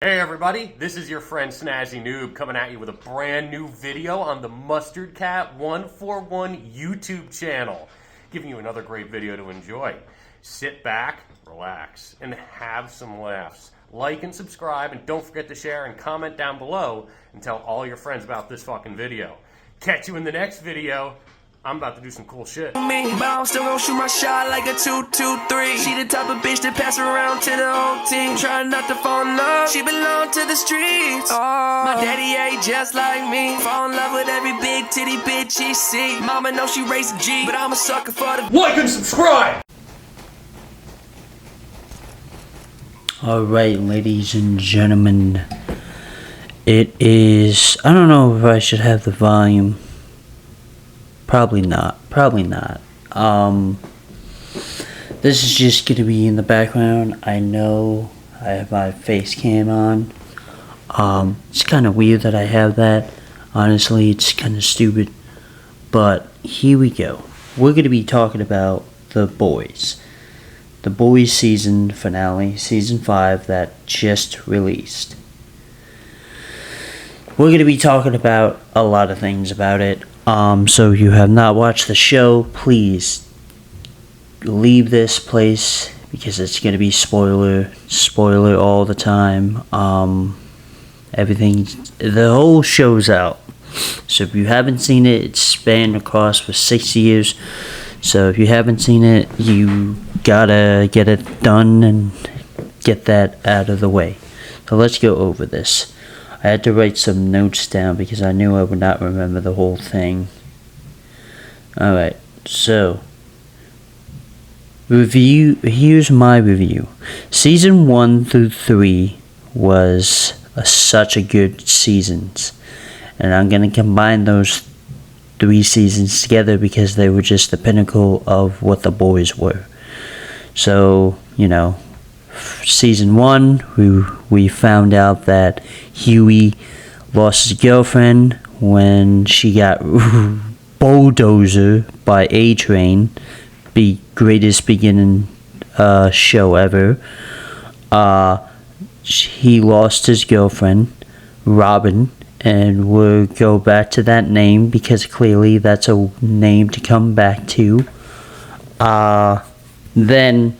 Hey everybody, this is your friend Snazzy Noob coming at you with a brand new video on the Mustard Cat 141 YouTube channel. Giving you another great video to enjoy. Sit back, relax, and have some laughs. Like and subscribe, and don't forget to share and comment down below and tell all your friends about this fucking video. Catch you in the next video. I'm about to do some cool shit. But I'm still gonna shoot my shot like a 2-2-3. She the type of bitch that pass around to the whole team. Trying not to fall in love, she belong to the streets. My daddy ain't just like me. Fall in love with every big titty bitch he see. Mama know she raised a G, but I'm a sucker for the Like and subscribe! Alright, ladies and gentlemen, it is, I don't know if I should have the volume. Probably not. This is just gonna be in the background. I know I have my face cam on. It's kind of weird that I have that. Honestly, it's kind of stupid. But here we go. We're gonna be talking about The Boys. The Boys season finale, season 5 that just released. We're gonna be talking about a lot of things about it. So if you have not watched the show, please leave this place because it's gonna be spoiler all the time. Everything, the whole show's out. So if you haven't seen it, it's spanned across for 6 years. So if you haven't seen it, you gotta get it done and get that out of the way. So let's go over this. I had to write some notes down because I knew I would not remember the whole thing. Alright, so review. Here's my review. Season 1 through 3 was such a good seasons. And I'm going to combine those 3 seasons together because they were just the pinnacle of what The Boys were. So, you know, season 1, we found out that Huey lost his girlfriend when she got bulldozed by A-Train, the greatest beginning show ever. He lost his girlfriend, Robin, and we'll go back to that name because clearly that's a name to come back to. Then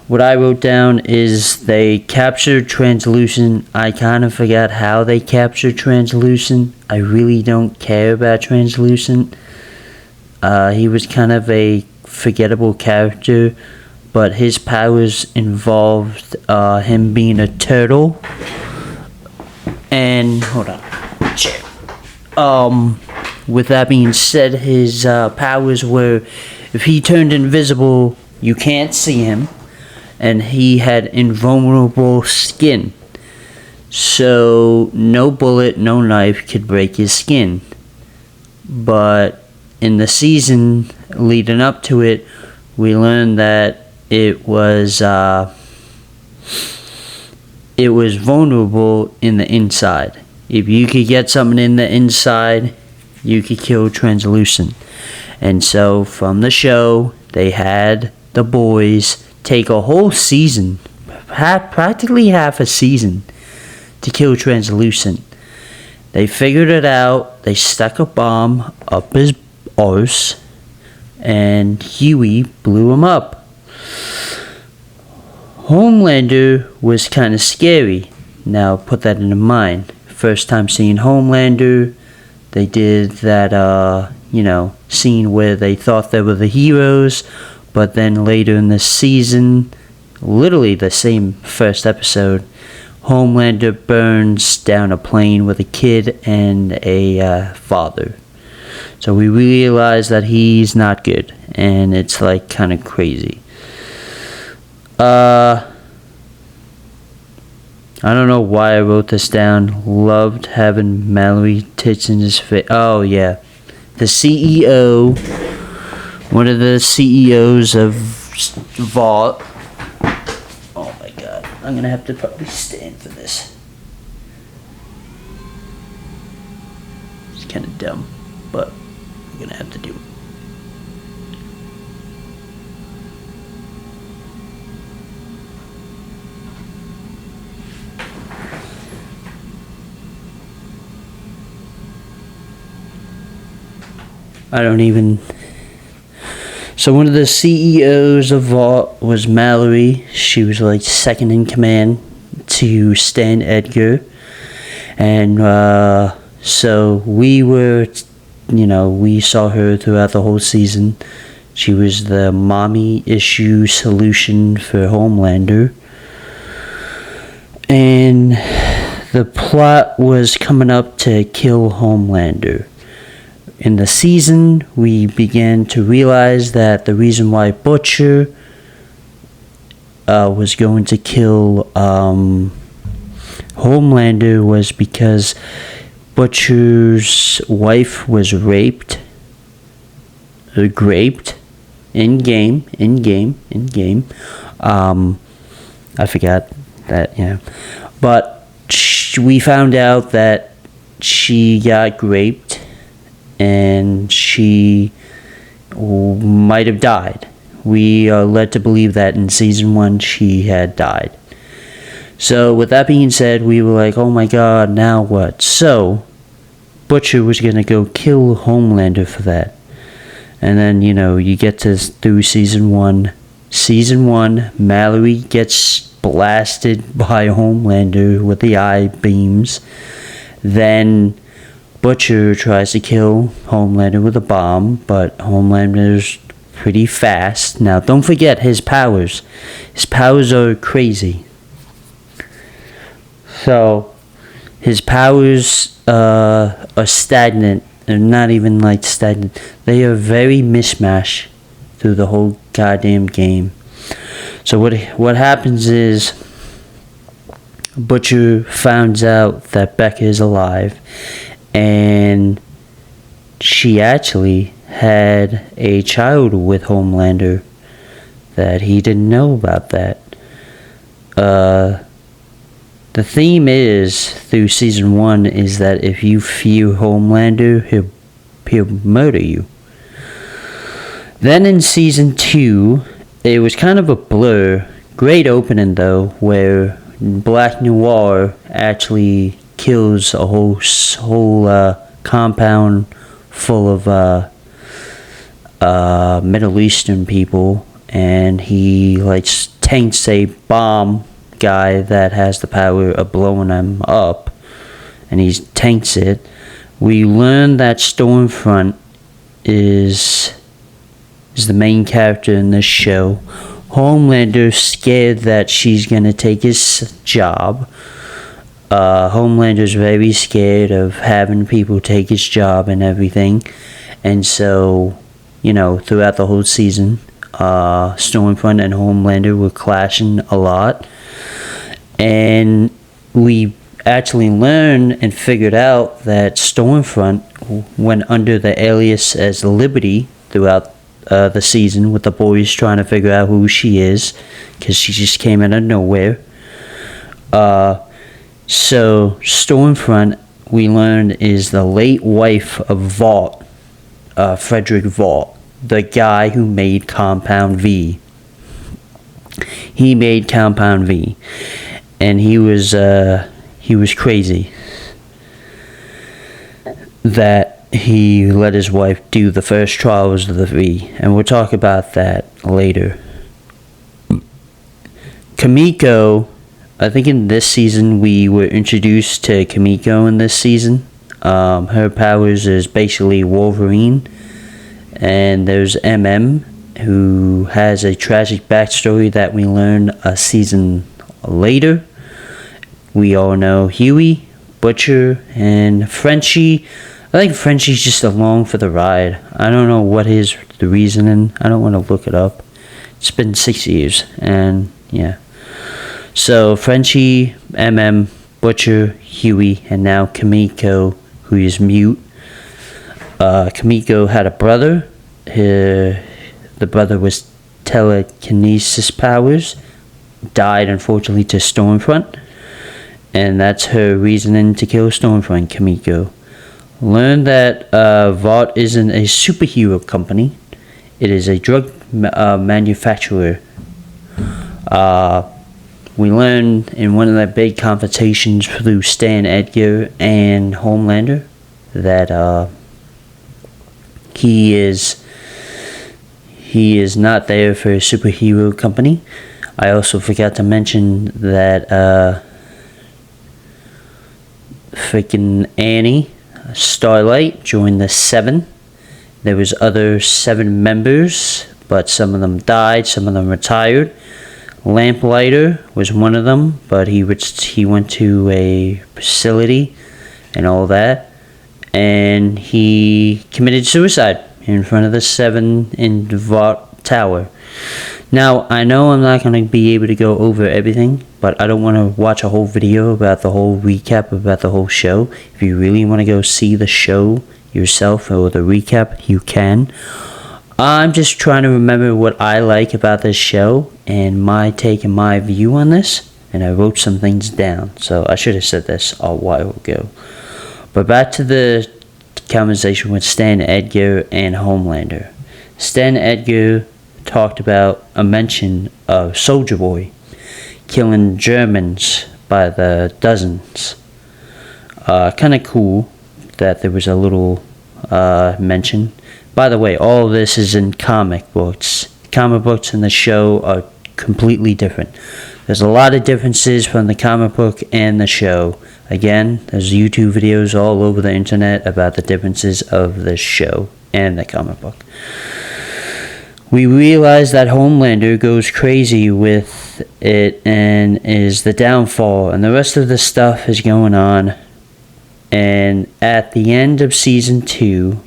what I wrote down is they captured Translucent. I kind of forgot how they captured Translucent. I really don't care about Translucent. He was kind of a forgettable character, but his powers involved him being a turtle. And hold on, shit. With that being said, his powers were if he turned invisible, you can't see him. And he had invulnerable skin. So no bullet, no knife could break his skin. But in the season leading up to it, we learned that it was vulnerable in the inside. If you could get something in the inside, you could kill Translucent. And so from the show, they had the boys take a whole season, practically half a season, to kill Translucent. They figured it out. They stuck a bomb up his arse, and Huey blew him up. Homelander was kind of scary. Now put that into mind. First time seeing Homelander, they did that, scene where they thought they were the heroes. But then later in the season, literally the same first episode, Homelander burns down a plane with a kid and a father. So we realize that he's not good, and it's like kind of crazy. I don't know why I wrote this down. Loved having Mallory tits in his face. Oh yeah, the CEO. One of the CEOs of Vault. Oh my god. I'm gonna have to probably stand for this. It's kind of dumb, but I'm gonna have to do it. I don't even. So one of the CEOs of Vault was Mallory. She was like second in command to Stan Edgar. And so we were, we saw her throughout the whole season. She was the mommy issue solution for Homelander. And the plot was coming up to kill Homelander. In the season, we began to realize that the reason why Butcher was going to kill Homelander was because Butcher's wife was raped in game. I forgot that, yeah. But we found out that she got raped and she might have died. We are led to believe that in season 1 she had died. So with that being said, we were like, oh my god, now what? So Butcher was going to go kill Homelander for that. And then, you get to through season 1. Season 1, Mallory gets blasted by Homelander with the eye beams. Then Butcher tries to kill Homelander with a bomb, but Homelander's pretty fast. Now, don't forget his powers. His powers are crazy. So, his powers are stagnant. They're not even like stagnant. They are very mishmash through the whole goddamn game. So what happens is Butcher finds out that Becca is alive, and she actually had a child with Homelander that he didn't know about that. The theme is, through season 1, is that if you fear Homelander, he'll murder you. Then in season 2, it was kind of a blur. Great opening though, where Black Noir actually kills a whole compound full of Middle Eastern people, and he tanks a bomb guy that has the power of blowing them up, and he tanks it. We learn that Stormfront is the main character in this show. Homelander's scared that she's gonna take his job. Homelander's very scared of having people take his job and everything, and so throughout the whole season, Stormfront and Homelander were clashing a lot. And we actually learned and figured out that Stormfront went under the alias as Liberty throughout the season, with the boys trying to figure out who she is, because she just came out of nowhere. So Stormfront, we learned, is the late wife of Vought, Frederick Vought, the guy who made Compound V. He made Compound V. And he was crazy that he let his wife do the first trials of the V, and we'll talk about that later. Kimiko, I think in this season we were introduced to Kimiko in this season. Her powers is basically Wolverine, and there's MM, who has a tragic backstory that we learn a season later. We all know Huey, Butcher, and Frenchie. I think Frenchie's just along for the ride. I don't know what is the reasoning. I don't want to look it up. It's been 6 years, and yeah. So Frenchie, MM, Butcher, Huey, and now Kimiko, who is mute. Kimiko had a brother. The brother was telekinesis powers. Died, unfortunately, to Stormfront. And that's her reasoning to kill Stormfront, Kimiko. Learn that Vought isn't a superhero company. It is a drug manufacturer. We learned in one of the big confrontations through Stan Edgar and Homelander that he is not there for a superhero company. I also forgot to mention that freaking Annie Starlight joined the 7. There was other 7 members, but some of them died, some of them retired. Lamplighter was one of them, but he went to a facility and all that, and he committed suicide in front of the 7 in the tower. Now, I know I'm not going to be able to go over everything, but I don't want to watch a whole video about the whole recap about the whole show. If you really want to go see the show yourself or the recap, you can. I'm just trying to remember what I like about this show and my take and my view on this, and I wrote some things down, so I should have said this a while ago. But back to the conversation with Stan Edgar and Homelander. Stan Edgar talked about a mention of Soldier Boy killing Germans by the dozens. Kind of cool that there was a little mention. By the way, all of this is in comic books. Comic books and the show are completely different. There's a lot of differences from the comic book and the show. Again, there's YouTube videos all over the internet about the differences of the show and the comic book. We realize that Homelander goes crazy with it and is the downfall, and the rest of the stuff is going on. And at the end of season 2,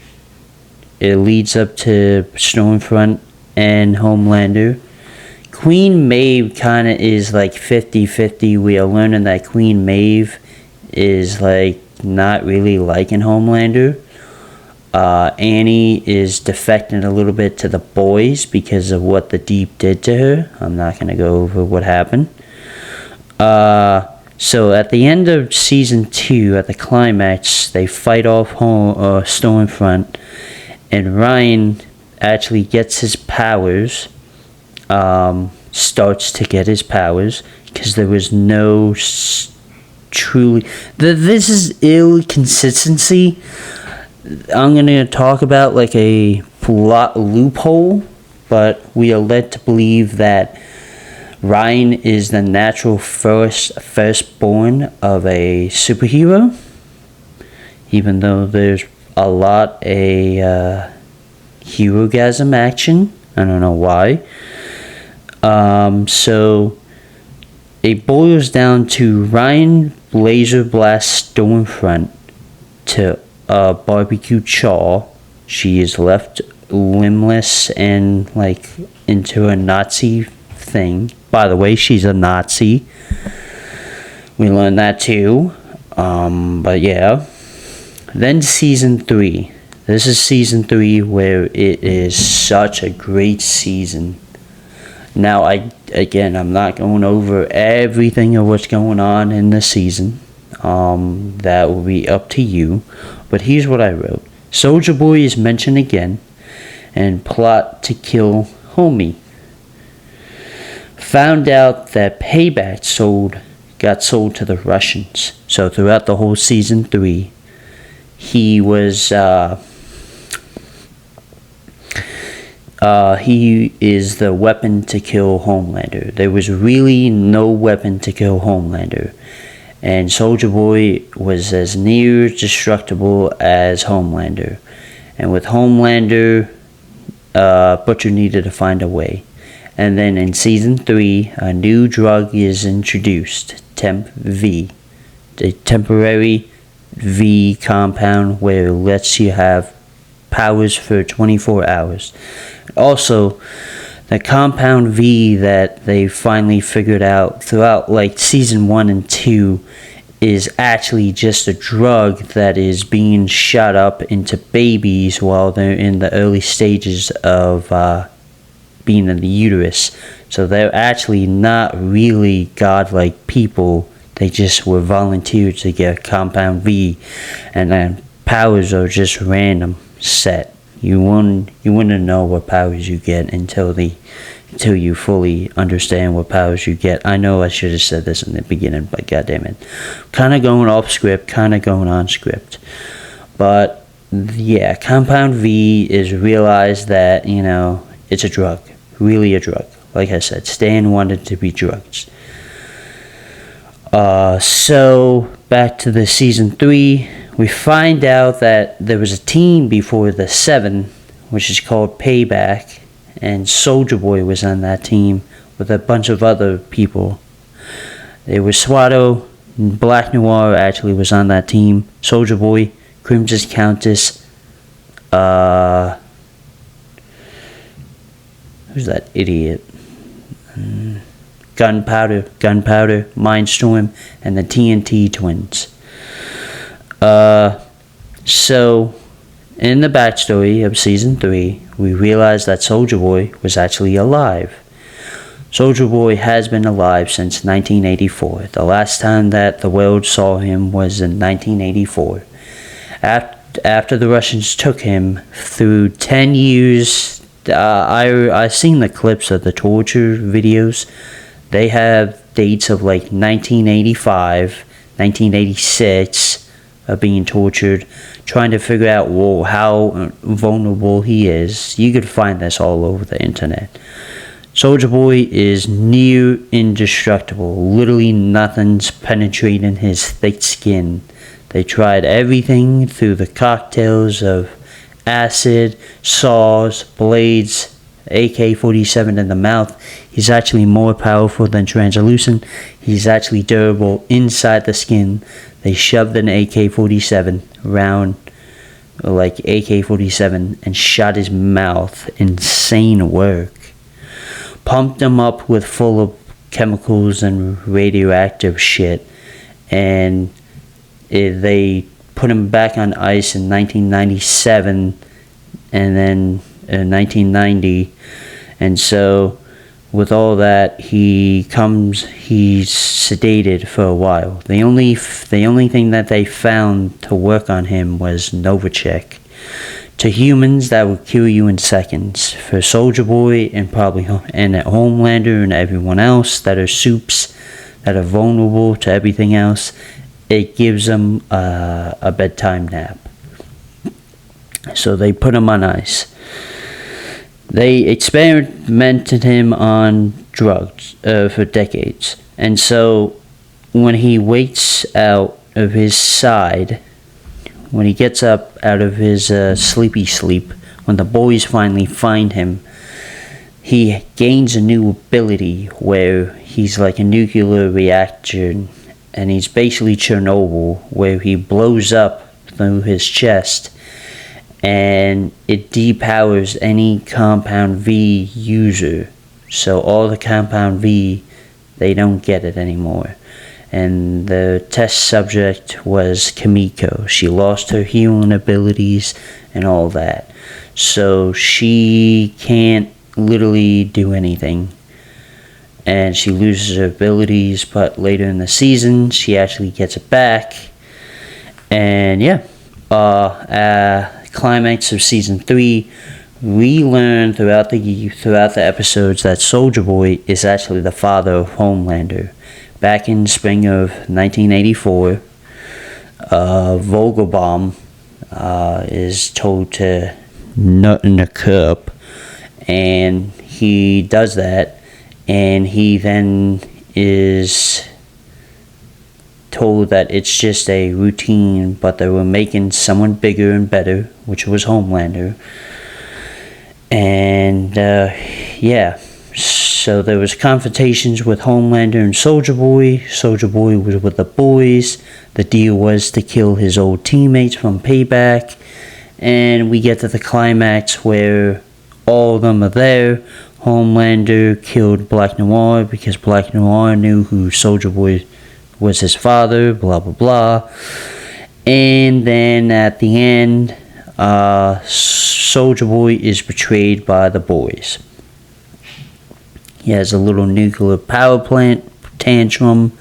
it leads up to Stormfront and Homelander. Queen Maeve kind of is like 50-50. We are learning that Queen Maeve is like not really liking Homelander. Annie is defecting a little bit to the boys because of what the Deep did to her. I'm not going to go over what happened. So at the end of season 2, at the climax, they fight off Stormfront, and Ryan actually gets his powers, starts to get his powers, because there was no truly... This is ill consistency. I'm going to talk about like a plot loophole, but we are led to believe that Ryan is the natural firstborn of a superhero, even though there's a lot of hero-gasm action. I don't know why. So it boils down to Ryan laser blast Stormfront to barbecue Chaw. She is left limbless and like into a Nazi thing. By the way, she's a Nazi. We learned that too. But yeah. Then season 3. This is season 3 where it is such a great season. Now, I'm not going over everything of what's going on in the season. That will be up to you. But here's what I wrote. Soldier Boy is mentioned again, and plot to kill Homie. Found out that Payback got sold to the Russians. So throughout the whole season 3, he was he is the weapon to kill Homelander. There was really no weapon to kill Homelander, and Soldier Boy was as near destructible as Homelander. And with Homelander, Butcher needed to find a way. And then in season 3, a new drug is introduced, Temp V, the temporary V compound where it lets you have powers for 24 hours. Also, the compound V that they finally figured out throughout like season 1 and 2 is actually just a drug that is being shot up into babies while they're in the early stages of being in the uterus. So they're actually not really godlike people. They just were volunteered to get compound V, and then powers are just random set. You wouldn't know what powers you get until you fully understand what powers you get. I know I should have said this in the beginning, but goddamn it, kind of going off script, kind of going on script. But yeah, Compound V is realized that, you know, it's a drug. Really a drug. Like I said, Stan wanted to be drugged. So, back to the season 3, we find out that there was a team before the 7, which is called Payback, and Soldier Boy was on that team with a bunch of other people. There was Swatto, Black Noir actually was on that team, Soldier Boy, Crimson Countess, who's that idiot? Gunpowder, Mindstorm, and the TNT twins. So, in the backstory of Season 3, we realize that Soldier Boy was actually alive. Soldier Boy has been alive since 1984. The last time that the world saw him was in 1984. After the Russians took him through 10 years, I've seen the clips of the torture videos. They have dates of like 1985, 1986 of being tortured, trying to figure out how vulnerable he is. You could find this all over the internet. Soldier Boy is near indestructible. Literally nothing's penetrating his thick skin. They tried everything through the cocktails of acid, saws, blades, AK-47 in the mouth. He's actually more powerful than translucent. He's actually durable inside the skin. They shoved an AK-47 round, like AK-47, and shot his mouth. Insane work. Pumped him up with full of chemicals and radioactive shit, and they put him back on ice in 1997, and then in 1990, and so with all that, he's sedated for a while. The only thing that they found to work on him was Novichok. To humans, that would kill you in seconds. For Soldier Boy and Homelander and everyone else that are soups, that are vulnerable to everything else, it gives them a bedtime nap. So they put him on ice. They experimented him on drugs for decades. And so when he wakes out of his side, when he gets up out of his sleepy sleep, when the boys finally find him, he gains a new ability where he's like a nuclear reactor, and he's basically Chernobyl, where he blows up through his chest, and it depowers any Compound V user. So all the Compound V, they don't get it anymore. And the test subject was Kimiko. She lost her healing abilities and all that. So she can't literally do anything. And she loses her abilities, but later in the season, she actually gets it back. And yeah, climax of season 3, we learn throughout the episodes that Soldier Boy is actually the father of Homelander. Back in spring of 1984, Vogelbaum is told to nut in a cup, and he does that, and he then is told that it's just a routine, but they were making someone bigger and better, which was Homelander. And yeah, so there was confrontations with Homelander and Soldier Boy. Soldier Boy was with the boys. The deal was to kill his old teammates from Payback, and we get to the climax where all of them are there. Homelander killed Black Noir because Black Noir knew who Soldier Boy was, his father, blah blah blah. And then at the end, Soldier Boy is betrayed by the boys. He has a little nuclear power plant tantrum,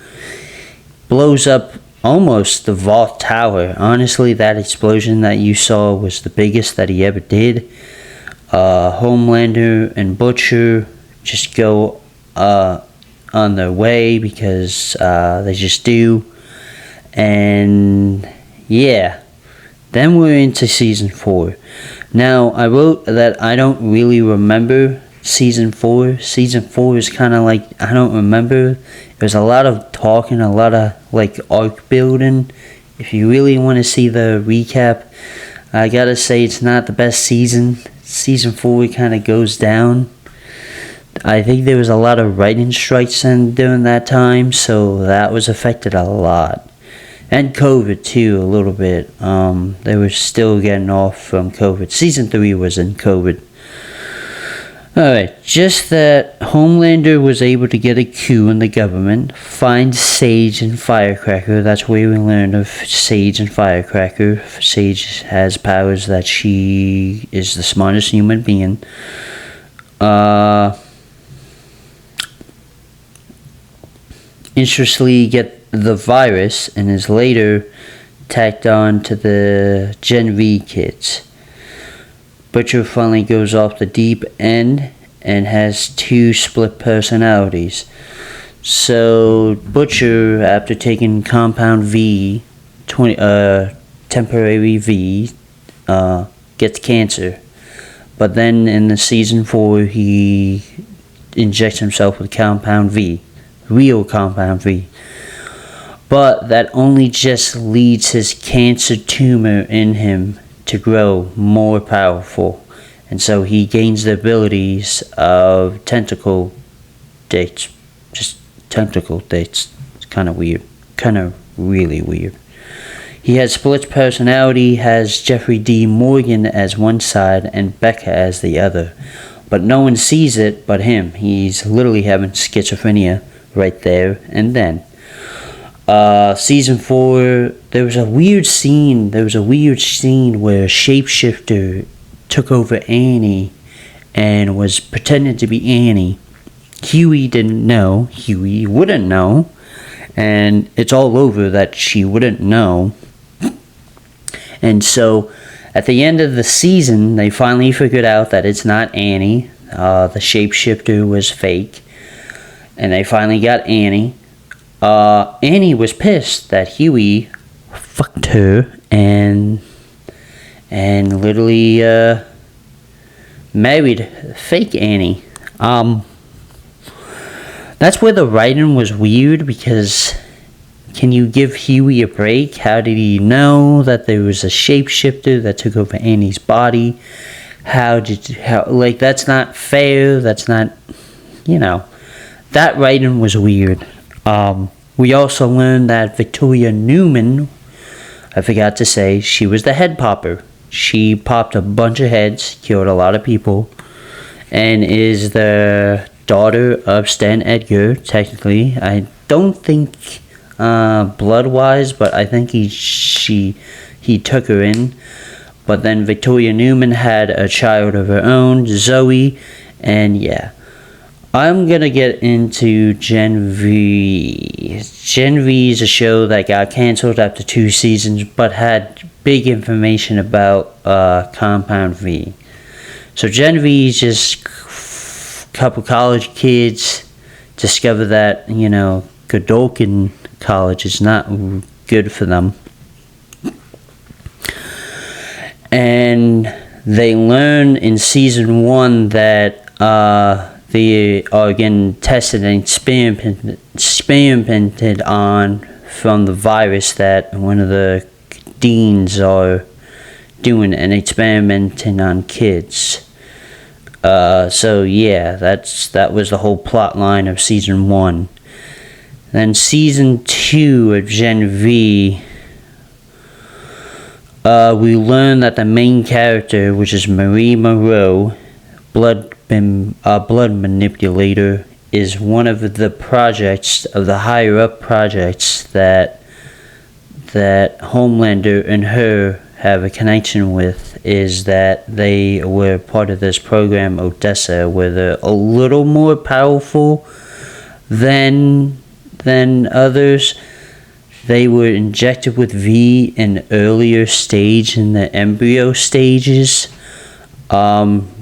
blows up almost the Vault Tower. Honestly, that explosion that you saw was the biggest that he ever did. Homelander and Butcher just go on their way because they just do. And yeah, Then we're into season 4. Now, I wrote that I don't really remember season 4. Season 4 is kind of like, I don't remember. There's a lot of talking, a lot of like arc building. If you really want to see the recap, I gotta say it's not the best season. Season 4 kind of goes down. I think there was a lot of writing strikes during that time, so that was affected a lot. And COVID too, a little bit. They were still getting off from COVID. Season 3 was in COVID. Alright, just that Homelander was able to get a coup in the government, find Sage and Firecracker. That's where we learned of Sage and Firecracker. Sage has powers that she is the smartest human being. Interestingly, get the virus and is later tacked on to the Gen V kids. Butcher finally goes off the deep end and has 2 split personalities. So Butcher, after taking Compound V, temporary V, gets cancer. But then in the season 4, he injects himself with Compound V, real Compound V. But that only just leads his cancer tumor in him to grow more powerful, and so he gains the abilities of tentacle dates. Just tentacle dates. It's kind of weird. Kind of really weird. He has split personality, has Jeffrey D. Morgan as one side and Becca as the other. But no one sees it but him. He's literally having schizophrenia right there and then. Season 4, there was a weird scene where a shapeshifter took over Annie and was pretending to be Annie. Huey didn't know. Huey wouldn't know. And it's all over that she wouldn't know. And so, at the end of the season, they finally figured out that it's not Annie. The shapeshifter was fake. And they finally got Annie. Annie was pissed that Huey fucked her and literally married fake Annie. That's where the writing was weird, because can you give Huey a break? How did he know that there was a shapeshifter that took over Annie's body? That's not fair. That's not, that writing was weird. We also learned that Victoria Newman, I forgot to say, she was the head popper. She popped a bunch of heads, killed a lot of people, and is the daughter of Stan Edgar, technically. I don't think blood-wise, but I think he took her in. But then Victoria Newman had a child of her own, Zoe, and yeah. I'm gonna get into Gen V. Gen V is a show that got cancelled after 2 seasons, but had big information about Compound V. So Gen V is just a couple college kids discover that, Godolphin College is not good for them. And they learn in season 1 that they are getting tested and experimented on from the virus that one of the deans are doing and experimenting on kids. So yeah, that was the whole plot line of season 1. Then season 2 of Gen V, we learn that the main character, which is Marie Moreau, blood manipulator, is one of the projects, of the higher up projects that Homelander and her have a connection with, is that they were part of this program Odessa, where they're a little more powerful than others. They were injected with V in earlier stage, in the embryo stages.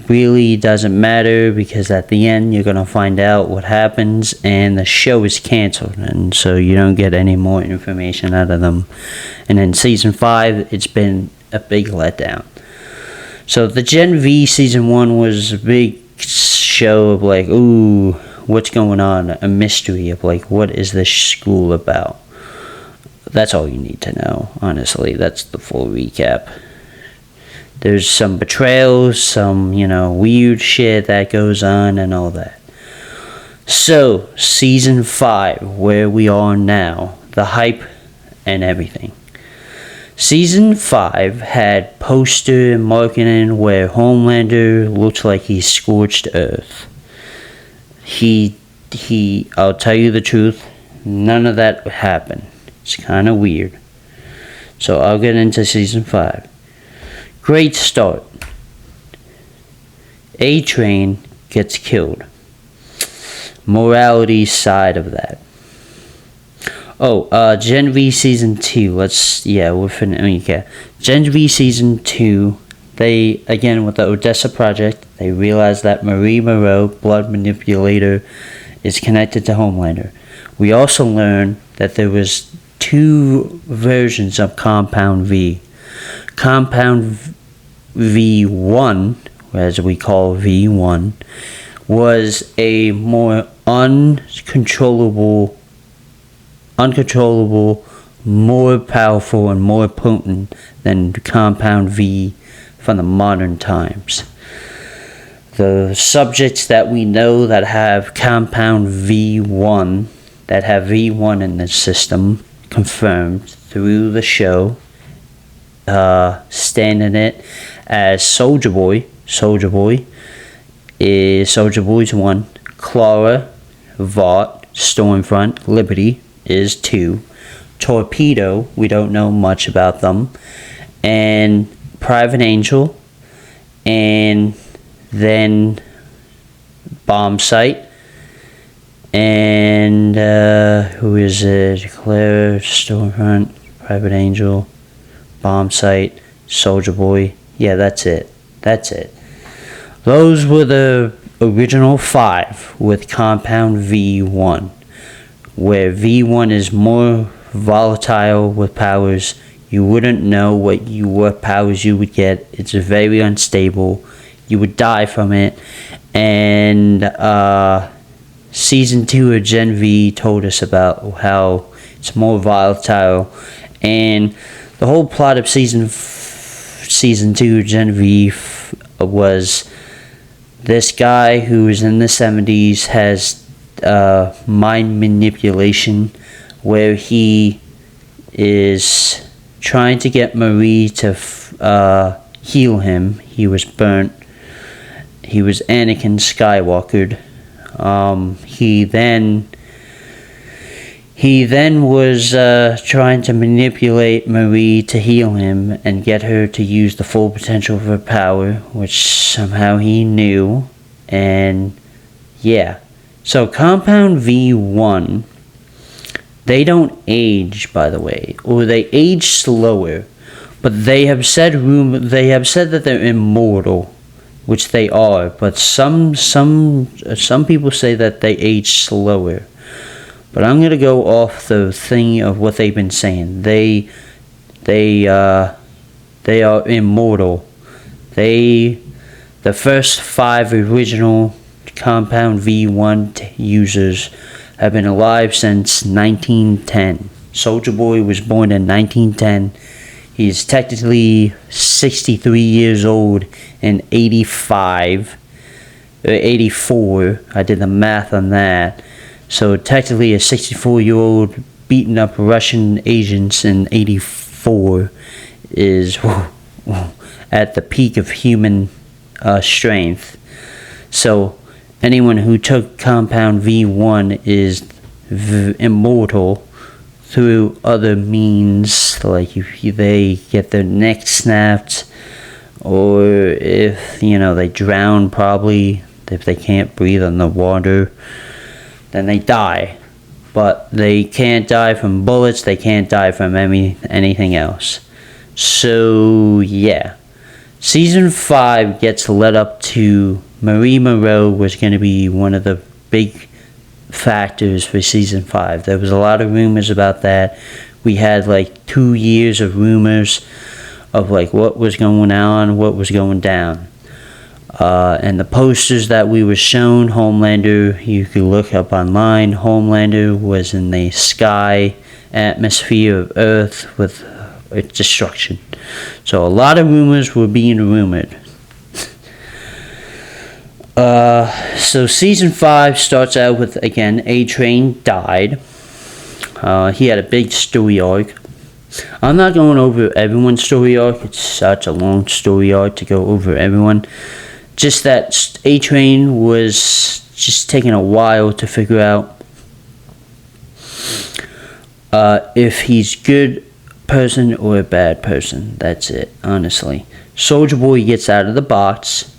Really doesn't matter, because at the end you're gonna find out what happens, and the show is canceled, and so you don't get any more information out of them. And in season 5, it's been a big letdown. So the Gen V season 1 was a big show of like, ooh, what's going on? A mystery of like, what is this school about? That's all you need to know, honestly. That's the full recap. There's some betrayals, some, weird shit that goes on and all that. So, season 5, where we are now, the hype and everything. Season 5 had poster marketing where Homelander looks like he's scorched earth. I'll tell you the truth, none of that happened. It's kind of weird. So I'll get into season 5. Great start. A-Train gets killed. Morality side of that. Gen V season 2. Gen V season 2. They, again, with the Odessa project, they realized that Marie Moreau, blood manipulator, is connected to Homelander. We also learned that there was 2 versions of Compound V. Compound V1, as we call V1, was a more uncontrollable, more powerful and more potent than Compound V from the modern times. The subjects that we know that have Compound V1, that have V1 in the system, confirmed through the show, standing it as Soldier Boy. Soldier Boy is Soldier Boy's 1. Clara, Vought, Stormfront, Liberty is 2. Torpedo, we don't know much about them. And Private Angel. And then Bombsight. And who is it? Claire, Stormfront, Private Angel, Bombsight, Soldier Boy. Yeah, that's it. Those were the original 5 with Compound V1, where V1 is more volatile with powers. You wouldn't know what powers you would get. It's very unstable. You would die from it. And Season 2 of Gen V told us about how it's more volatile. And the whole plot of Season 2 of Gen V was this guy who is in the 70s has mind manipulation, where he is trying to get Marie to heal him. He was burnt. He was Anakin Skywalkered. He then was trying to manipulate Marie to heal him and get her to use the full potential of her power, which somehow he knew. And yeah, so Compound V1, they don't age, by the way, or they age slower, but they have said that they're immortal, which they are, but some people say that they age slower. But I'm gonna go off the thing of what they've been saying. They are immortal. The first 5 original Compound V1 users have been alive since 1910. Soldier Boy was born in 1910. He's technically 63 years old in 84. I did the math on that. So technically a 64-year-old beating up Russian agents in 84 is at the peak of human strength. So anyone who took Compound V1 is immortal through other means, like if they get their neck snapped, or if they drown, probably if they can't breathe on the water, then they die. But they can't die from bullets, they can't die from anything else. So yeah, Season 5 gets led up to Marie Moreau was going to be one of the big factors for Season 5. There was a lot of rumors about that. We had like 2 years of rumors of like what was going on, what was going down. And the posters that we were shown, Homelander, you could look up online, Homelander was in the sky atmosphere of Earth with destruction. So a lot of rumors were being rumored. So season 5 starts out with, again, A-Train died. He had a big story arc. I'm not going over everyone's story arc. It's such a long story arc to go over everyone. Just that A-Train was just taking a while to figure out if he's good person or a bad person. That's it, honestly. Soldier Boy gets out of the box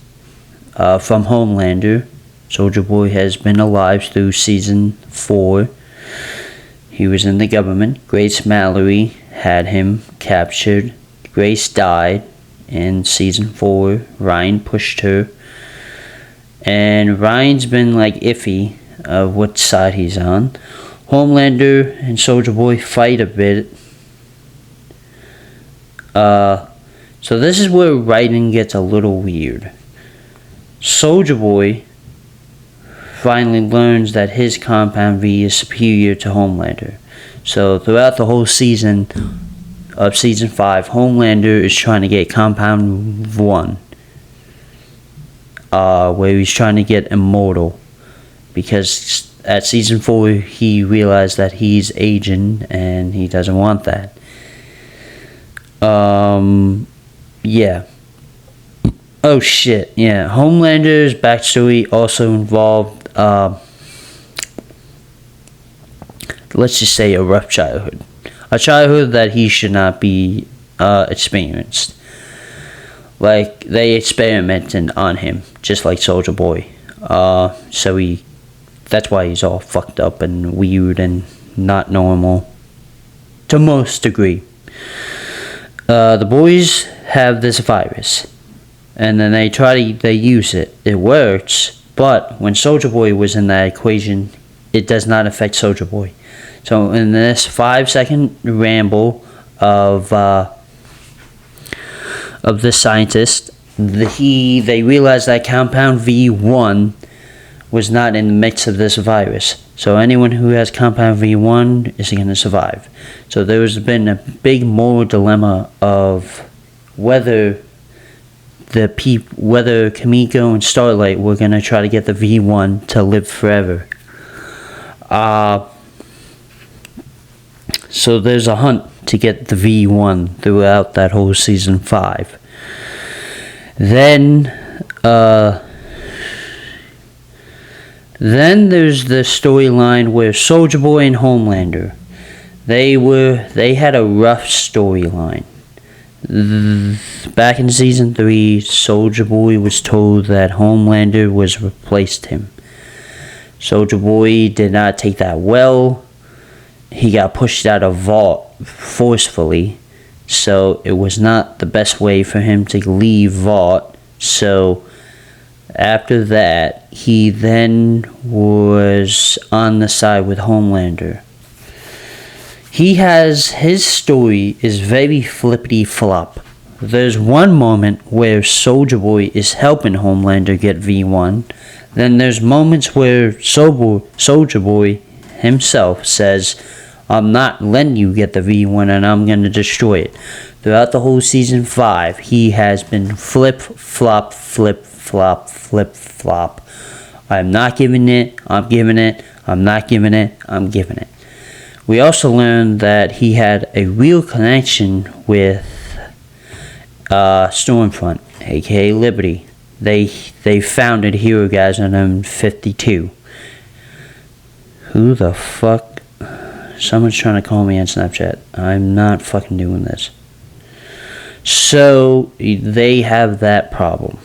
from Homelander. Soldier Boy has been alive through season 4. He was in the government. Grace Mallory had him captured. Grace died in season 4. Ryan pushed her. And Ryan's been like iffy of what side he's on. Homelander and Soldier Boy fight a bit. So this is where writing gets a little weird. Soldier Boy finally learns that his Compound V is superior to Homelander. So throughout the whole season of season 5, Homelander is trying to get Compound 1. Where he's trying to get immortal. Because at season 4, he realized that he's aging and he doesn't want that. Yeah. Oh shit, yeah. Homelander's backstory also involved, let's just say a rough childhood. A childhood that he should not be experienced. Like, they experimented on him, just like Soldier Boy. So that's why he's all fucked up and weird and not normal. To most degree. The boys have this virus. And then they use it. It works, but when Soldier Boy was in that equation, it does not affect Soldier Boy. So in this 5-second ramble of this scientist, they realized that Compound V1 was not in the mix of this virus. So anyone who has Compound V1 is going to survive. So there's been a big moral dilemma of whether Kamiko and Starlight were going to try to get the V1 to live forever. So there's a hunt to get the V1 throughout that whole season 5. Then there's the storyline where Soldier Boy and Homelander, they had a rough storyline. Back in season 3, Soldier Boy was told that Homelander was replaced him. Soldier Boy did not take that well. He got pushed out of Vault forcefully, so it was not the best way for him to leave Vault. So after that, he then was on the side with Homelander. His story is very flippity flop. There's one moment where Soldier Boy is helping Homelander get V1. Then there's moments where Soldier Boy himself says, I'm not letting you get the V1 and I'm going to destroy it. Throughout the whole season 5, he has been flip-flop, flip-flop, flip-flop. I'm not giving it, I'm giving it, I'm not giving it, I'm giving it. We also learned that he had a real connection with Stormfront, aka Liberty. They founded Hero Gasm in 52. Who the fuck? Someone's trying to call me on Snapchat. I'm not fucking doing this. So they have that problem.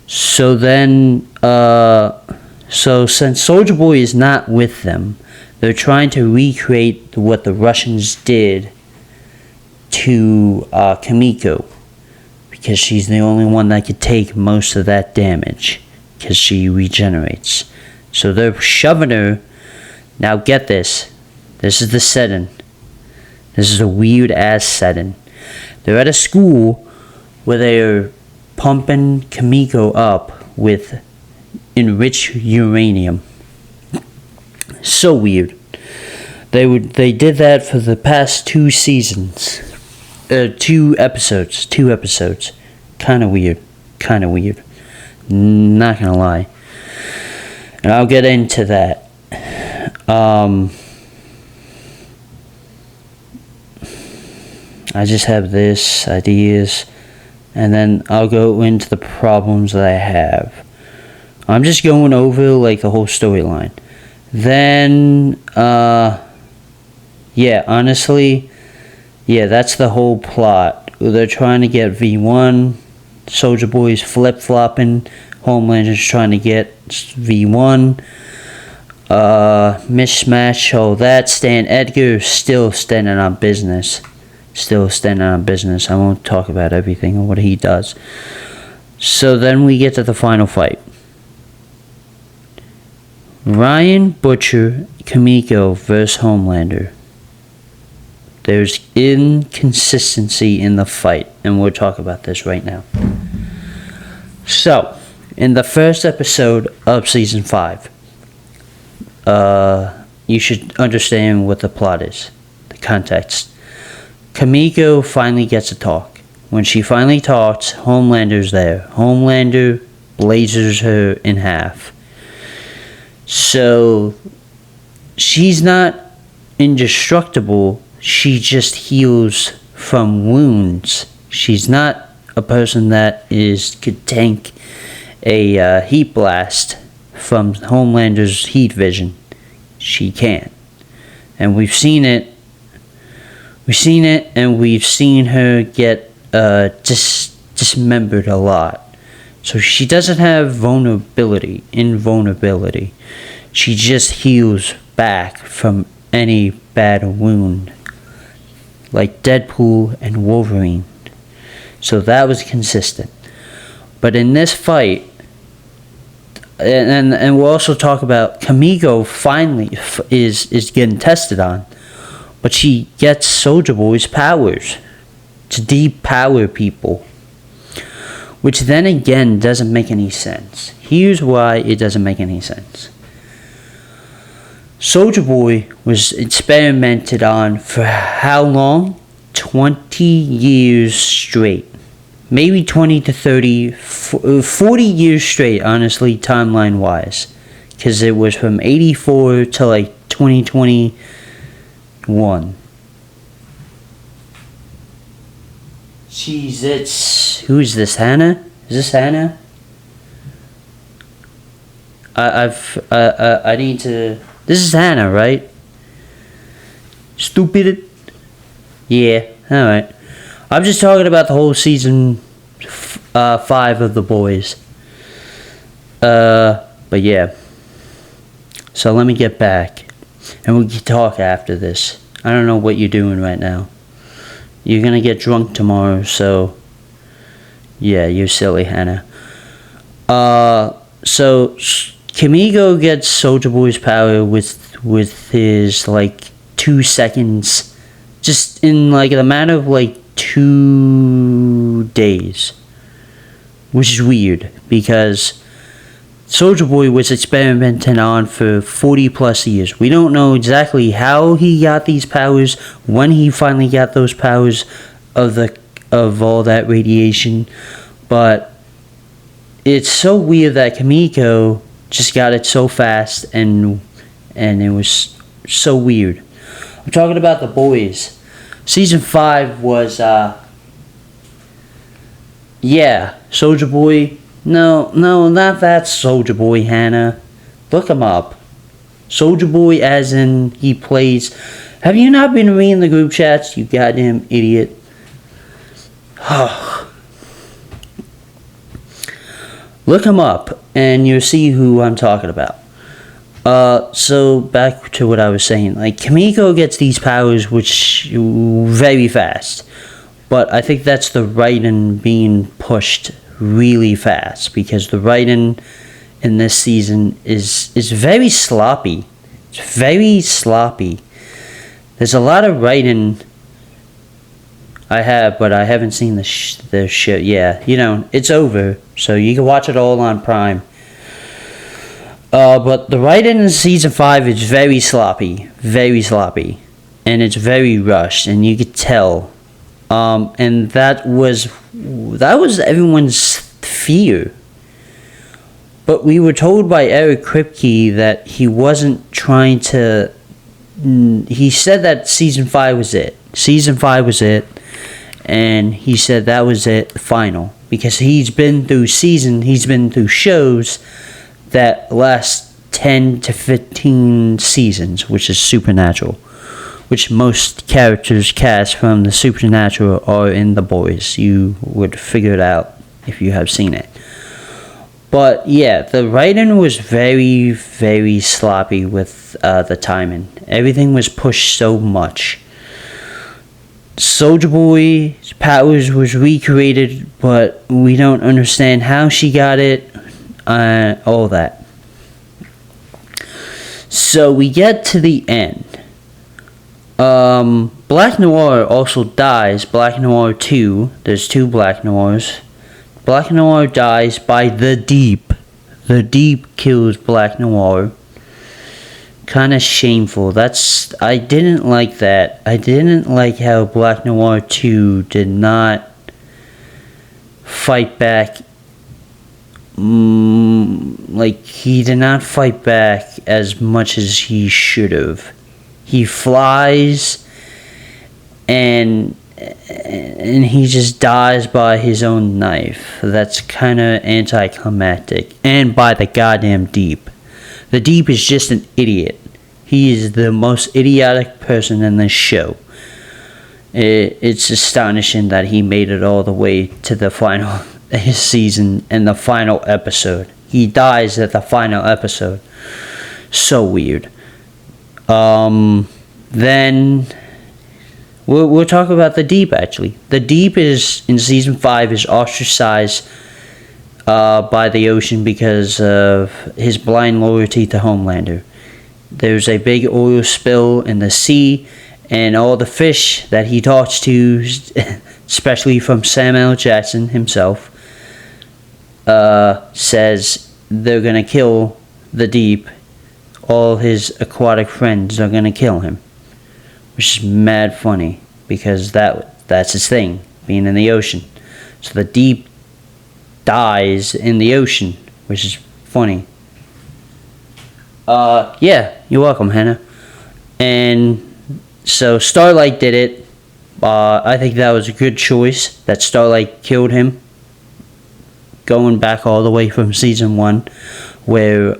So then, so since Soldier Boy is not with them, they're trying to recreate what the Russians did to Kamiko, because she's the only one that could take most of that damage, because she regenerates. So they're shoving her. Now get this. This is the setting. This is a weird ass setting. They're at a school where they're pumping Kimiko up with enriched uranium. So weird. They did that for the past 2 seasons. 2 episodes. Kinda weird. Not gonna lie. And I'll get into that. I just have this, ideas, and then I'll go into the problems that I have. I'm just going over like the whole storyline. Then, yeah, honestly, yeah, that's the whole plot. They're trying to get V1, Soldier Boy's flip-flopping, Homelander's trying to get V1, mismatch, all that. Stan Edgar still standing on business. I won't talk about everything or what he does. So then we get to the final fight. Ryan, Butcher, Kimiko versus Homelander. There's inconsistency in the fight, and we'll talk about this right now. So, in the first episode of season 5, you should understand what the plot is, the context. Kimiko finally gets to talk. When she finally talks, Homelander's there. Homelander lasers her in half. So, she's not indestructible, she just heals from wounds. She's not a person that could tank a heat blast from Homelander's heat vision. She can't. And we've seen it, and we've seen her get dismembered a lot. So she doesn't have invulnerability. She just heals back from any bad wound, like Deadpool and Wolverine. So that was consistent. But in this fight, and we'll also talk about Kimiko finally is getting tested on, but she gets Soldier Boy's powers to depower people, which then again doesn't make any sense. Here's why it doesn't make any sense. Soldier Boy was experimented on for how long? 20 years straight. Maybe 20 to 30, 40 years straight, honestly, timeline-wise. Because it was from 84 to like 2021. Jeez, who is this, Hannah? Is this Hannah? I need to... This is Hannah, right? Stupid. Yeah, alright. I'm just talking about the whole season 5 of The Boys. But yeah. So let me get back. And we can talk after this. I don't know what you're doing right now. You're gonna get drunk tomorrow, so... Yeah, you're silly, Hannah. So... Kimiko gets Soldier Boy's power with his, like, 2 seconds. Just in, like, a matter of, like, 2 days. Which is weird, because Soldier Boy was experimenting on for 40 plus years. We don't know exactly how he got these powers, when he finally got those powers of all that radiation, but it's so weird that Kimiko just got it so fast, and it was so weird. I'm talking about The Boys. Season 5 was, yeah, Soldier Boy. No, not that Soldier Boy, Hannah. Look him up. Soldier Boy as in he plays... Have you not been reading the group chats, you goddamn idiot? Look him up, and you'll see who I'm talking about. So back to what I was saying. Like, Kimiko gets these powers which very fast. But I think that's the writing being pushed really fast, because the writing in this season is very sloppy. It's very sloppy. There's a lot of writing. I have, but I haven't seen the show. Yeah, it's over, so you can watch it all on Prime. But the writing in season 5 is very sloppy, and it's very rushed, and you could tell. And that was everyone's fear. But we were told by Eric Kripke that he wasn't trying to. He said that season 5 was it. Season 5 was it. And he said that was it, final. Because he's been through shows that last 10 to 15 seasons, which is Supernatural. Which most characters cast from the Supernatural are in The Boys. You would figure it out if you have seen it. But yeah, the writing was very, very sloppy with the timing. Everything was pushed so much. Soulja Boy's powers was recreated, but we don't understand how she got it. All that. So we get to the end. Black Noir also dies. Black Noir 2. There's 2 Black Noirs. Black Noir dies by the Deep. The Deep kills Black Noir. Kinda shameful. I didn't like that. I didn't like how Black Noir 2 did not fight back. He did not fight back as much as he should have. He flies and he just dies by his own knife. That's kind of anticlimactic. And by the goddamn Deep. The Deep is just an idiot. He is the most idiotic person in this show. It's astonishing that he made it all the way to the final season and the final episode. He dies at the final episode. So weird. Then we'll talk about the Deep, actually. The Deep is in season 5 is ostracized by the Ocean because of his blind loyalty to Homelander. There's a big oil spill in the sea, and all the fish that he talks to, especially from Samuel Jackson himself, says they're gonna kill the Deep. All his aquatic friends are gonna kill him, which is mad funny because that's his thing, being in the ocean. So the Deep dies in the ocean, which is funny. Yeah, you're welcome, Hannah. And so Starlight did it. I think that was a good choice that Starlight killed him. Going back all the way from season 1, where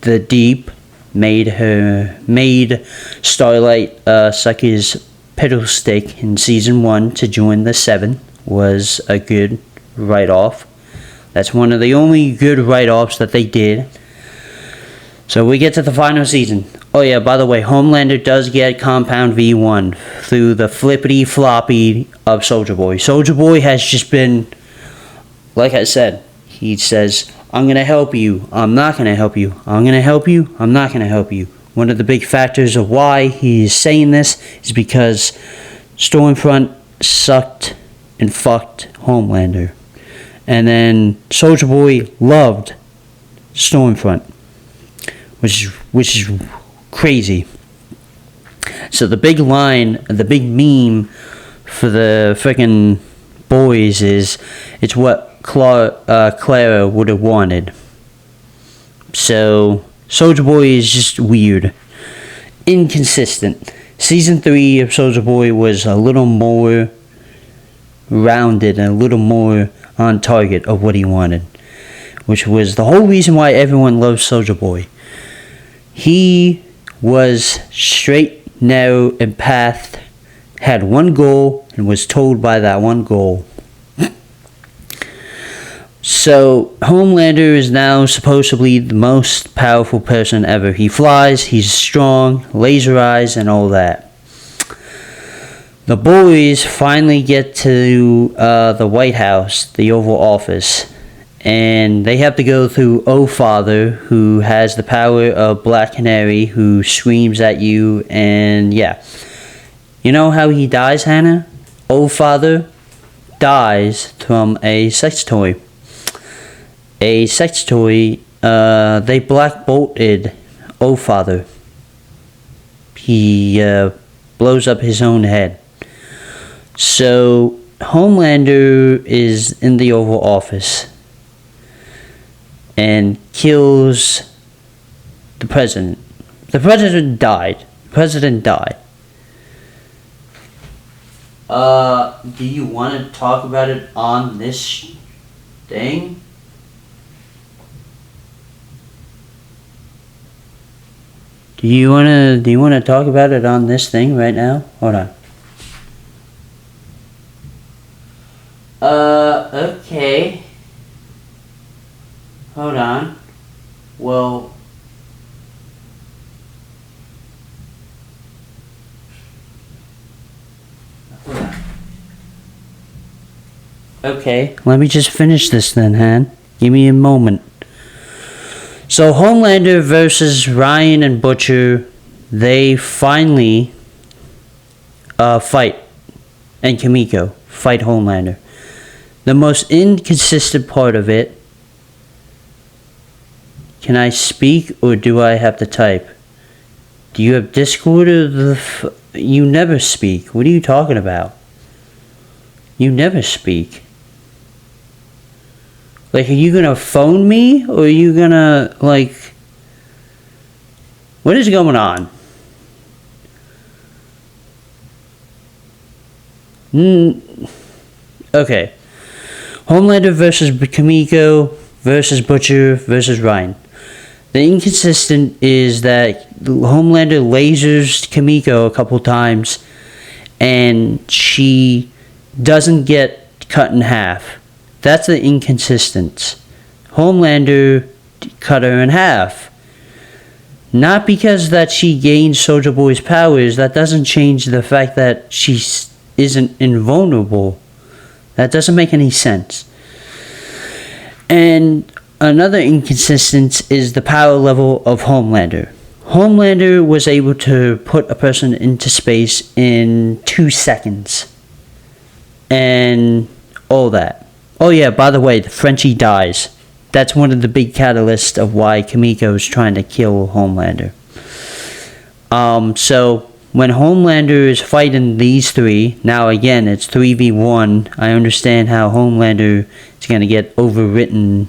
the Deep made Starlight suck his pedal stick in season 1 to join the 7, was a good write-off. That's one of the only good write-offs that they did. So we get to the final season. Oh yeah, by the way, Homelander does get Compound V1 through the flippity floppy of Soulja Boy. Soulja Boy has just been, like I said, he says, I'm going to help you, I'm not going to help you, I'm going to help you, I'm not going to help you. One of the big factors of why he's saying this is because Stormfront sucked and fucked Homelander. And then Soulja Boy loved Stormfront, which is crazy. So the big line, the big meme for the freaking boys is, it's what Clara would have wanted. So Soulja Boy is just weird, inconsistent. Season 3 of Soulja Boy was a little more rounded and a little more on target of what he wanted, which was the whole reason why everyone loves Soulja Boy. He was straight, narrow, and path, had one goal, and was told by that one goal. So, Homelander is now supposedly the most powerful person ever. He flies, he's strong, laser eyes, and all that. The boys finally get to the White House, the Oval Office, and they have to go through O-Father, who has the power of Black Canary, who screams at you, and yeah. You know how he dies, Hannah? old father dies from a sex toy. A sex toy, they black bolted old father. He blows up his own head. So Homelander is in the Oval Office and kills the president. The president died. Do you want to talk about it on this thing? Do you wanna talk about it on this thing right now? Hold on. Okay. Hold on. Well, okay, let me just finish this then, Han. Give me a moment. So Homelander versus Ryan and Butcher, they finally fight. And Kimiko fight Homelander. The most inconsistent part of it. Can I speak or do I have to type? Do you have Discord or you never speak? What are you talking about? You never speak. Like, are you gonna phone me or are you gonna, like, what is going on? Okay. Homelander versus Kimiko versus Butcher versus Ryan. The inconsistent is that Homelander lasers Kimiko a couple times and she doesn't get cut in half. That's the inconsistent. Homelander cut her in half. Not because that she gained Soldier Boy's powers. That doesn't change the fact that she isn't invulnerable. That doesn't make any sense. And another inconsistent is the power level of Homelander. Homelander was able to put a person into space in 2 seconds. And all that. Oh yeah, by the way, the Frenchie dies. That's one of the big catalysts of why Kimiko is trying to kill Homelander. So when Homelander is fighting these three, now again it's 3v1. I understand how Homelander is gonna get overwritten,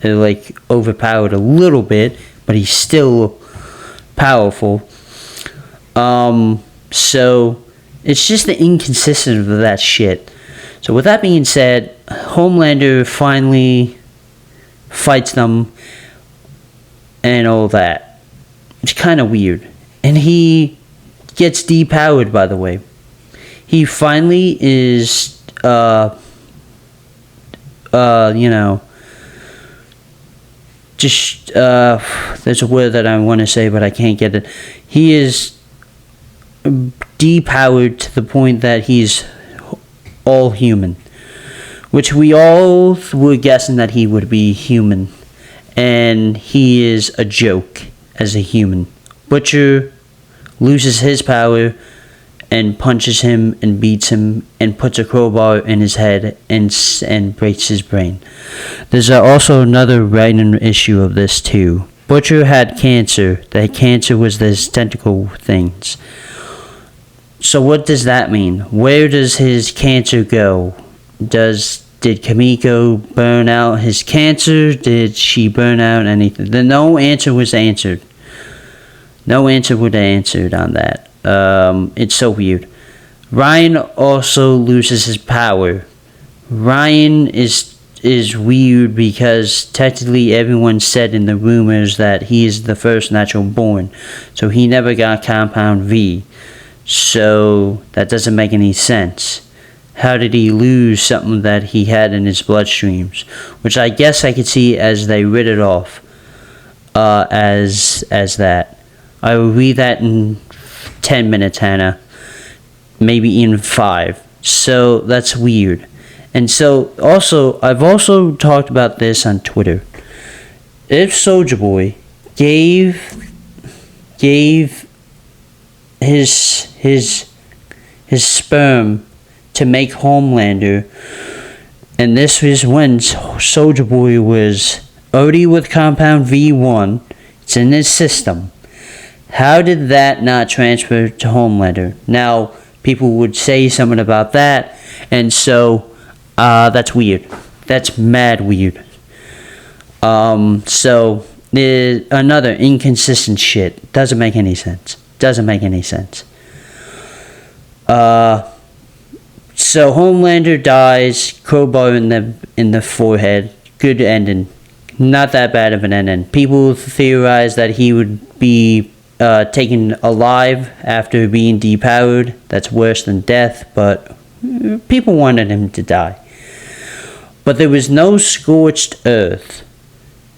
like overpowered a little bit, but he's still powerful. So it's just the inconsistency of that shit. So with that being said, Homelander finally fights them and all that. It's kind of weird. And he gets depowered, by the way. He finally is, just, there's a word that I want to say, but I can't get it. He is depowered to the point that he's all human, which we all were guessing that he would be human, and he is a joke as a human. Butcher loses his power and punches him and beats him and puts a crowbar in his head and breaks his brain. There's also another writing issue of this too. Butcher had cancer. That cancer was his tentacle things. So what does that mean? Where does his cancer go? Did Kimiko burn out his cancer? Did she burn out anything? No answer was answered. No answer was answered on that. It's so weird. Ryan also loses his power. Ryan is weird because technically everyone said in the rumors that he is the first natural born. So he never got Compound V. So that doesn't make any sense. How did he lose something that he had in his bloodstreams? Which I guess I could see as they rid it off as that. I will read that in 10 minutes, Hannah. Maybe even 5. So that's weird. And so also, I've also talked about this on Twitter. If Soldier Boy gave his sperm to make Homelander, and this was when Soulja Boy was already with Compound V1. It's in his system. How did that not transfer to Homelander? Now, people would say something about that, and so that's weird. That's mad weird. So there's another inconsistent shit. Doesn't make any sense. Doesn't make any sense. So Homelander dies, crowbar in the forehead. Good ending. Not that bad of an ending. People theorize that he would be taken alive after being depowered. That's worse than death, but people wanted him to die. But there was no scorched earth.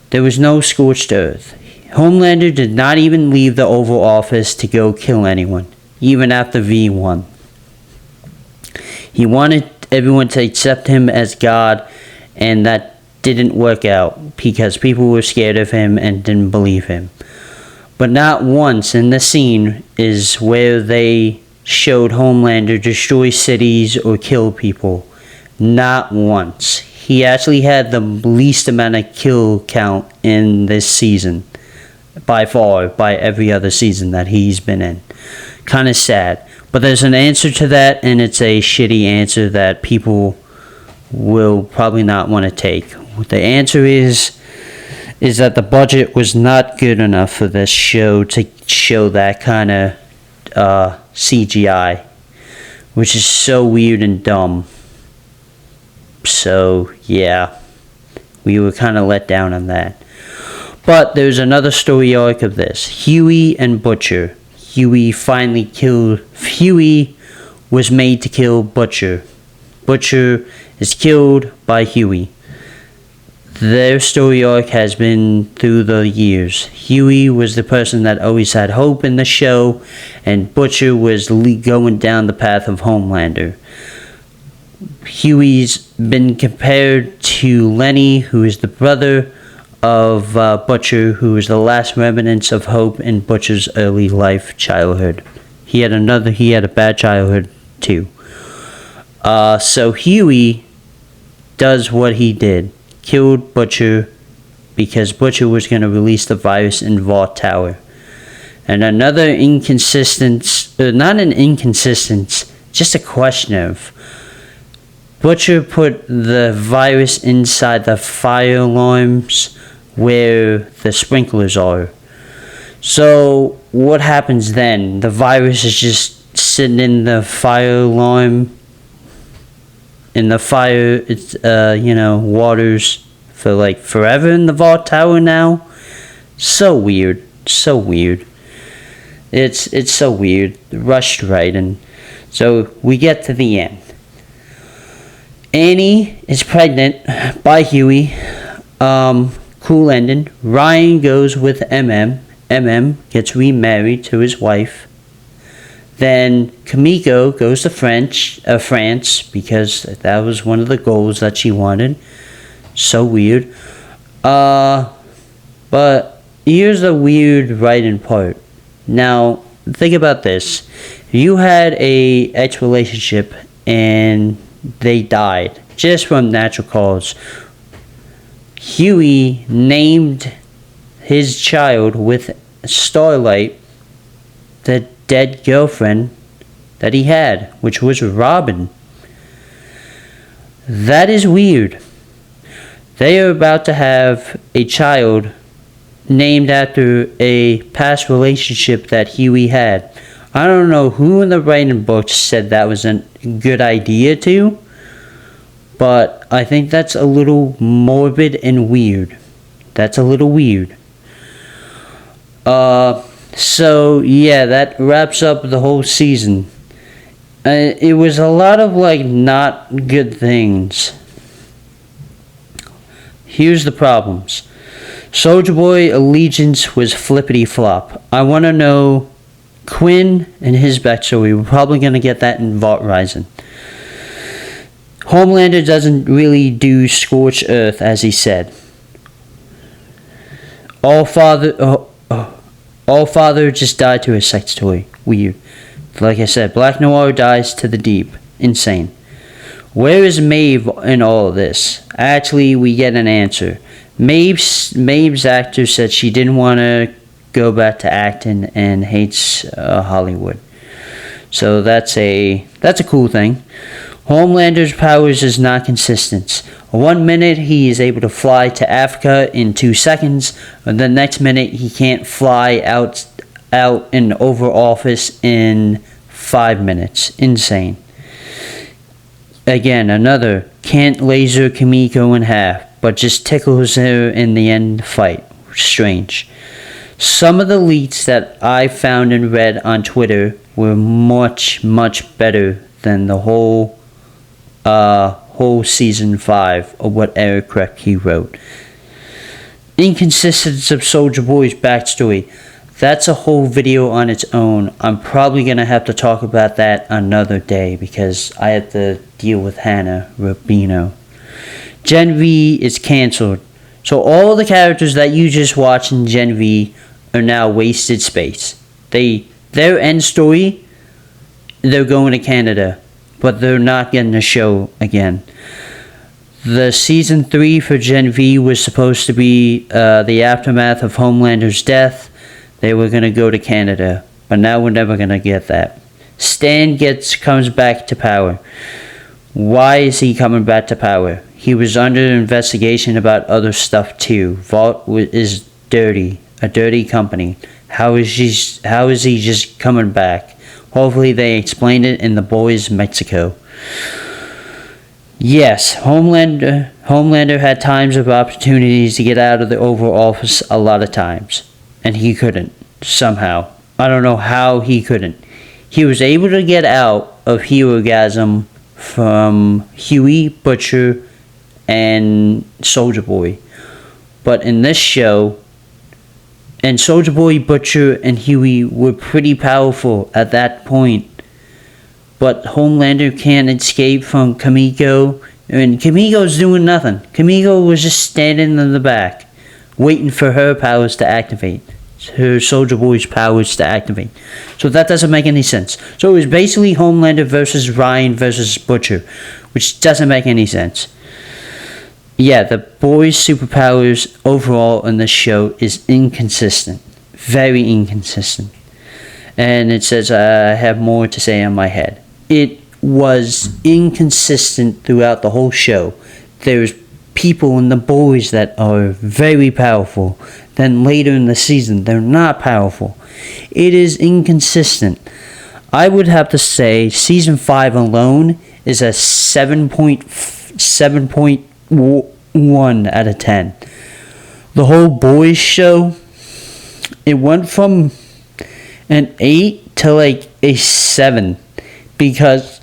There was no scorched earth. Homelander did not even leave the Oval Office to go kill anyone, even after V1. He wanted everyone to accept him as God, and that didn't work out because people were scared of him and didn't believe him. But not once in the scene is where they showed Homelander destroy cities or kill people. Not once. He actually had the least amount of kill count in this season. By far, by every other season that he's been in. Kind of sad. But there's an answer to that, and it's a shitty answer that people will probably not want to take. The answer is that the budget was not good enough for this show to show that kind of CGI, which is so weird and dumb. So, yeah, we were kind of let down on that. But there's another story arc of this. Huey and Butcher. Huey was made to kill Butcher. Butcher is killed by Huey. Their story arc has been through the years. Huey was the person that always had hope in the show, and Butcher was going down the path of Homelander. Huey's been compared to Lenny, who is the brother of Butcher, who is the last remnants of hope in Butcher's early childhood. He had a bad childhood too. So Huey does what he did. Killed Butcher because Butcher was going to release the virus in Vault Tower. And another not an inconsistence, just a question of Butcher put the virus inside the fire alarms where the sprinklers are. So what happens then? The virus is just sitting in the fire alarm, in the fire, waters for forever in the Vault Tower now. So weird, so weird. It's so weird, rushed writing. So we get to the end. Annie is pregnant by Huey. Cool ending. Ryan goes with MM. MM gets remarried to his wife. Then Kimiko goes to France because that was one of the goals that she wanted. So weird. But here's the weird writing part. Now, think about this. You had a ex-relationship and they died just from natural cause. Huey named his child with Starlight the dead girlfriend that he had, which was Robin. That is weird. They are about to have a child named after a past relationship that Huey had. I don't know who in the writing books said that was a good idea to, but I think that's a little morbid and weird. That's a little weird. So yeah, that wraps up the whole season. It was a lot of not good things. Here's the problems. Soulja Boy Allegiance was flippity flop. I want to know Quinn and his backstory. We're probably going to get that in Vault Rising. Homelander doesn't really do Scorched Earth as he said. All Father just died to a sex toy. Weird. Like I said, Black Noir dies to the deep. Insane. Where is Maeve in all of this? Actually, we get an answer. Maeve's actor said she didn't want to go back to acting and hates Hollywood. So that's a cool thing. Homelander's powers is not consistent. 1 minute he is able to fly to Africa in 2 seconds, and the next minute he can't fly out in the Oval Office in 5 minutes. Insane. Again, another can't laser Kimiko in half, but just tickles her in the end fight. Strange. Some of the leaks that I found and read on Twitter were much, much better than the whole season 5 of what Eric Kripke wrote. Inconsistency of Soldier Boy's backstory. That's a whole video on its own. I'm probably going to have to talk about that another day because I have to deal with Hannah Rubino. Gen V is cancelled. So all the characters that you just watched in Gen V are now wasted space. Their end story, they're going to Canada, but they're not getting a show again. The season 3 for Gen V was supposed to be the aftermath of Homelander's death. They were going to go to Canada, but now we're never going to get that. Stan comes back to power. Why is he coming back to power? He was under investigation about other stuff too. Vault is dirty, a dirty company. How is he just coming back? Hopefully they explain it in The Boys Mexico. Yes, Homelander had times of opportunities to get out of the Oval Office a lot of times. And he couldn't, somehow. I don't know how he couldn't. He was able to get out of Herogasm from Huey, Butcher, and Soldier Boy. But in this show, and Soldier Boy, Butcher, and Huey were pretty powerful at that point. But Homelander can't escape from Kimiko, and Kimiko's doing nothing. Kimiko was just standing in the back, waiting for her powers to activate. Her Soldier Boy's powers to activate. So that doesn't make any sense. So it was basically Homelander versus Ryan versus Butcher, which doesn't make any sense. Yeah, the boys' superpowers overall in this show is inconsistent. Very inconsistent. And it says I have more to say on my head. It was inconsistent throughout the whole show. There's people in the boys that are very powerful. Then later in the season, they're not powerful. It is inconsistent. I would have to say season 5 alone is a 7.1 out of 10. The whole boys show, it went from an 8 to like a 7 because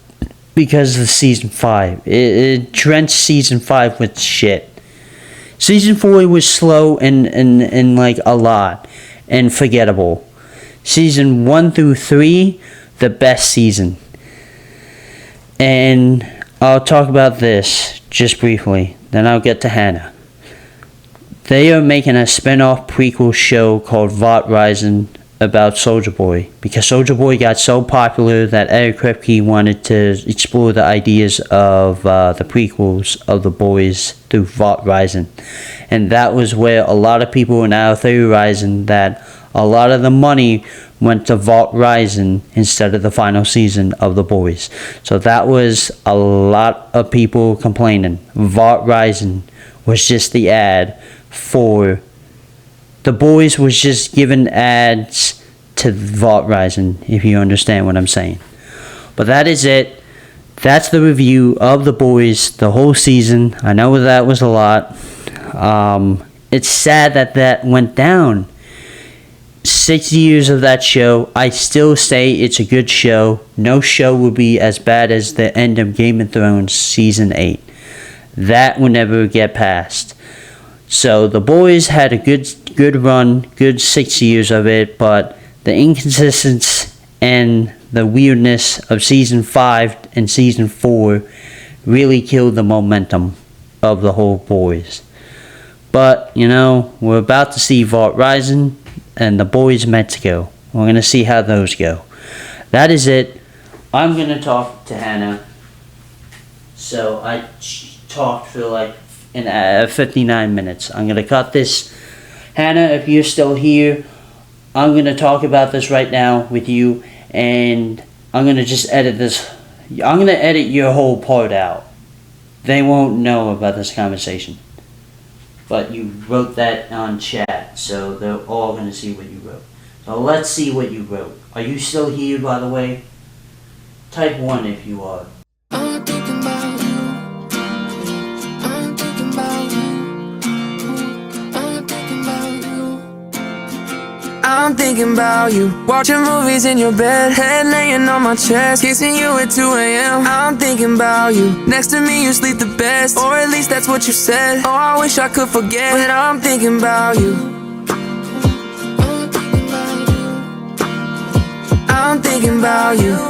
of season 5. It drenched season 5 with shit. Season 4 was slow and like a lot and forgettable. Season 1 through 3, the best season. And I'll talk about this just briefly, then I'll get to Hannah. They are making a spin-off prequel show called Vought Rising about Soldier Boy, because Soldier Boy got so popular that Eric Kripke wanted to explore the ideas of the prequels of the boys through Vought Rising. And that was where a lot of people are now theorizing that a lot of the money went to Vought Rising instead of the final season of the boys. So that was a lot of people complaining. Vought Rising was just the ad for the boys, was just giving ads to Vought Rising, if you understand what I'm saying. But that is it. That's the review of The Boys, the whole season. I know that was a lot. It's sad that went down. 6 years of that show. I still say it's a good show. No show will be as bad as the end of Game of Thrones Season 8. That will never get past. So The Boys had a good run, good 6 years of it, but the inconsistency and the weirdness of Season 5 and Season 4 really killed the momentum of the whole Boys. But, you know, we're about to see Vought Rising and The Boys Mexico. We're going to see how those go. That is it. I'm going to talk to Hannah. So I talked for like 59 minutes. I'm gonna cut this. Hannah, if you're still here, I'm gonna talk about this right now with you, and I'm gonna just edit this. I'm gonna edit your whole part out. They won't know about this conversation. But you wrote that on chat, so they're all gonna see what you wrote. So let's see what you wrote. Are you still here, by the way? Type 1 if you are. I'm thinking about you. I'm thinking about you. I'm thinking about you. I'm thinking about you. Watching movies in your bed, head laying on my chest, kissing you at 2 a.m. I'm thinking about you. Next to me you sleep the best, or at least that's what you said. Oh, I wish I could forget, but I'm thinking about you. I'm thinking about you.